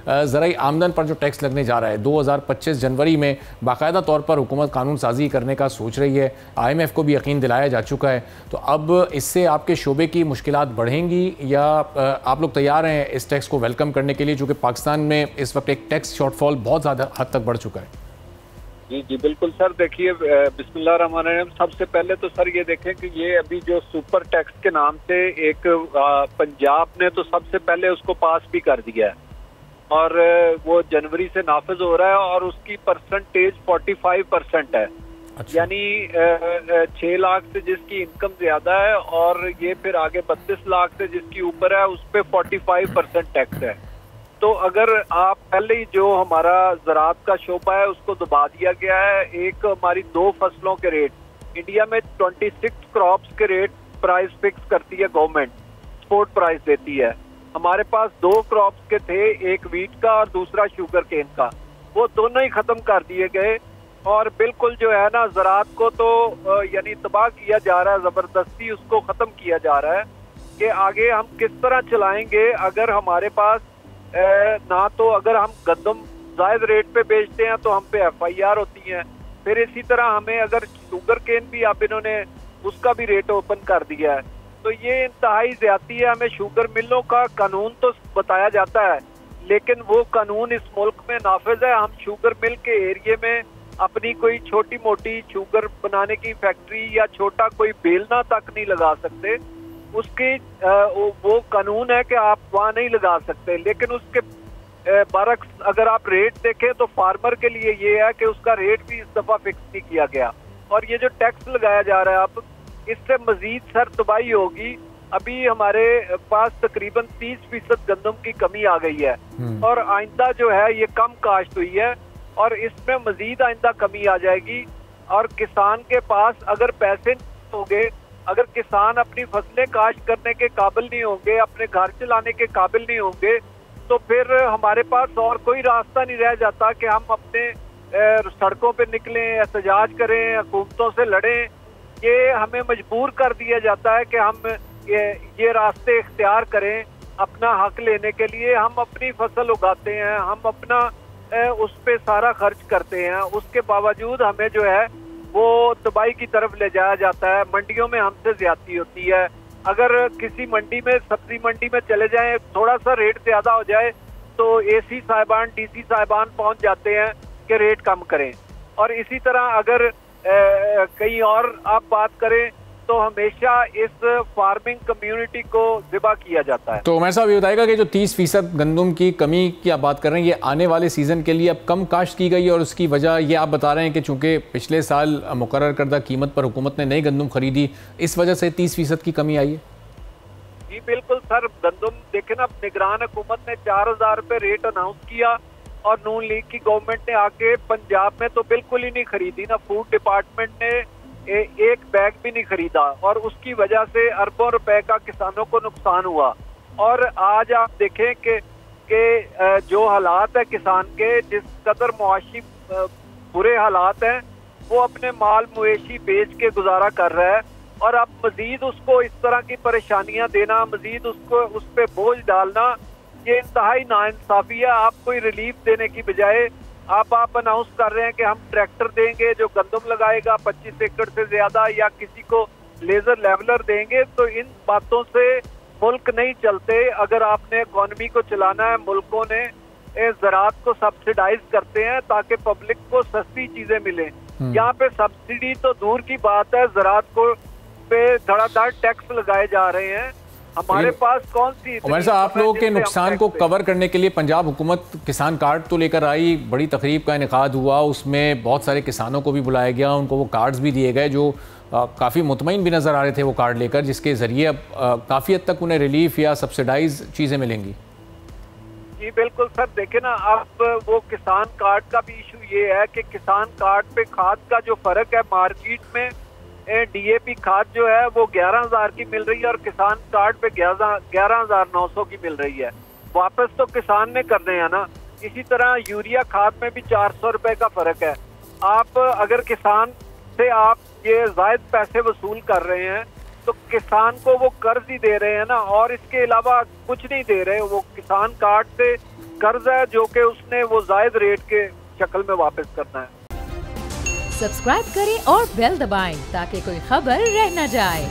ज़राई आमदन पर जो टैक्स लगने जा रहा है 2025 जनवरी में बाकायदा तौर पर हुकूमत कानून साजी करने का सोच रही है, IMF को भी यकीन दिलाया जा चुका है। तो अब इससे आपके शोबे की मुश्किलात बढ़ेंगी या आप लोग तैयार हैं इस टैक्स को वेलकम करने के लिए, चूँकि पाकिस्तान में इस वक्त एक टैक्स शॉर्टफॉल बहुत ज़्यादा हद तक बढ़ चुका है? जी जी बिल्कुल सर, देखिए बिस्मिल्लाहिर्रहमानिर्रहीम। सबसे पहले तो सर ये देखें कि ये अभी जो सुपर टैक्स के नाम से एक पंजाब ने तो सबसे पहले उसको पास भी कर दिया है और वो जनवरी से नाफिज हो रहा है और उसकी परसेंटेज 45% है। अच्छा। यानी 6 लाख से जिसकी इनकम ज्यादा है और ये फिर आगे 32 लाख से जिसकी ऊपर है उस पर 45% टैक्स है। तो अगर आप पहले ही जो हमारा ज़राअत का शोबा है उसको दबा दिया गया है। एक हमारी 2 फसलों के रेट, इंडिया में 26 क्रॉप्स के रेट प्राइस फिक्स करती है गवर्नमेंट, एक्सपोर्ट प्राइस देती है। हमारे पास 2 क्रॉप्स के थे, एक वीट का और दूसरा शुगर केन का, वो दोनों ही खत्म कर दिए गए और बिल्कुल जो है ना ज़राअत को तो यानी तबाह किया जा रहा है, ज़बरदस्ती उसको ख़त्म किया जा रहा है कि आगे हम किस तरह चलाएंगे। अगर हमारे पास ना तो अगर हम गंदम जायद रेट पे बेचते हैं तो हम पे FIR होती है, फिर इसी तरह हमें अगर शुगर केन भी अब इन्होंने उसका भी रेट ओपन कर दिया है, तो ये इंतहाई ज्यादती है। हमें शुगर मिलों का कानून तो बताया जाता है लेकिन वो कानून इस मुल्क में नाफिज है। हम शुगर मिल के एरिए में अपनी कोई छोटी मोटी शुगर बनाने की फैक्ट्री या छोटा कोई बेलना तक नहीं लगा सकते। उसकी वो कानून है कि आप वहाँ नहीं लगा सकते, लेकिन उसके बरक्स अगर आप रेट देखें तो फार्मर के लिए ये है कि उसका रेट भी इस दफा फिक्स नहीं किया गया और ये जो टैक्स लगाया जा रहा है अब इससे मजीद सर तबाही होगी। अभी हमारे पास तकरीबन 30% गंदम की कमी आ गई है और आइंदा जो है ये कम काश्त हुई है और इसमें मजीद आइंदा कमी आ जाएगी और किसान के पास अगर पैसे नहीं होंगे, अगर किसान अपनी फसलें काश्त करने के काबिल नहीं होंगे, अपने घर चलाने के काबिल नहीं होंगे, तो फिर हमारे पास और कोई रास्ता नहीं रह जाता कि हम अपने सड़कों पे निकलें, एहतजाज करें, हुकूमतों से लड़ें। ये हमें मजबूर कर दिया जाता है कि हम ये रास्ते इख्तियार करें अपना हक लेने के लिए। हम अपनी फसल उगाते हैं, हम अपना उस पे सारा खर्च करते हैं, उसके बावजूद हमें जो है वो तबाही की तरफ ले जाया जाता है। मंडियों में हमसे ज्यादती होती है। अगर किसी मंडी में, सब्जी मंडी में चले जाएं, थोड़ा सा रेट ज्यादा हो जाए तो AC साहिबान, DC साहिबान पहुंच जाते हैं कि रेट कम करें। और इसी तरह अगर कहीं और आप बात करें तो हमेशा इस फार्मिंग कम्युनिटी को ज़िबा किया जाता है। तो उमर साहब ये बताएगा कि जो 30% गंदम की कमी की आप बात कर रहे हैं, ये आने वाले सीज़न के लिए अब कम काश्त की गई है और उसकी वजह ये आप बता रहे हैं कि चूँकि पिछले साल मुकर्रर करदा कीमत पर हुकूमत ने नई गंदम खरीदी, इस वजह से 30% की कमी आई है? जी बिल्कुल सर, गंदम देखे ना, निगरान हुकूमत ने 4000 रुपये रेट अनाउंस किया और नून लीग की गवर्नमेंट ने आके पंजाब में तो बिल्कुल ही नहीं खरीदी ना। फूड डिपार्टमेंट ने एक बैग भी नहीं खरीदा और उसकी वजह से अरबों रुपए का किसानों को नुकसान हुआ। और आज आप देखें कि जो हालात है किसान के, जिस कदर मुआशी बुरे हालात हैं, वो अपने माल मवेशी बेच के गुजारा कर रहा है और अब मजीद उसको इस तरह की परेशानियां देना, मजीद उसको उस पर बोझ डालना, ये इंतहाई नाइंसाफी है। आप कोई रिलीफ देने की बजाय आप अनाउंस कर रहे हैं कि हम ट्रैक्टर देंगे जो गंदम लगाएगा 25 एकड़ से ज्यादा, या किसी को लेजर लेवलर देंगे। तो इन बातों से मुल्क नहीं चलते। अगर आपने इकॉनमी को चलाना है, मुल्कों ने ज़राअत को सब्सिडाइज करते हैं ताकि पब्लिक को सस्ती चीजें मिले। यहाँ पे सब्सिडी तो दूर की बात है, ज़राअत को पे धड़ाधड़ टैक्स लगाए जा रहे हैं। हमारे पास कौन सी। उमर साहब, आप लोगों के नुकसान को कवर करने के लिए पंजाब हुकूमत किसान कार्ड तो लेकर आई, बड़ी तकरीब का इनेकाद हुआ, उसमें बहुत सारे किसानों को भी बुलाया गया, उनको वो कार्ड्स भी दिए गए जो काफ़ी मुतमईन भी नज़र आ रहे थे वो कार्ड लेकर, जिसके ज़रिए अब काफ़ी हद तक उन्हें रिलीफ या सब्सिडाइज चीज़ें मिलेंगी। जी बिल्कुल सर, देखे ना, अब वो किसान कार्ड का भी इशू ये है कि किसान कार्ड पे खाद का जो फ़र्क है, मार्केट में DAP खाद जो है वो 11,000 की मिल रही है और किसान कार्ड पे 11,900 की मिल रही है। वापस तो किसान ने करने हैं ना। इसी तरह यूरिया खाद में भी 400 रुपए का फर्क है। आप अगर किसान से आप ये जायद पैसे वसूल कर रहे हैं तो किसान को वो कर्ज ही दे रहे हैं ना, और इसके अलावा कुछ नहीं दे रहे। वो किसान कार्ड से कर्ज है जो कि उसने वो जायद रेट के शक्ल में वापस करना है। सब्सक्राइब करें और बेल दबाएं ताकि कोई खबर रह न जाए।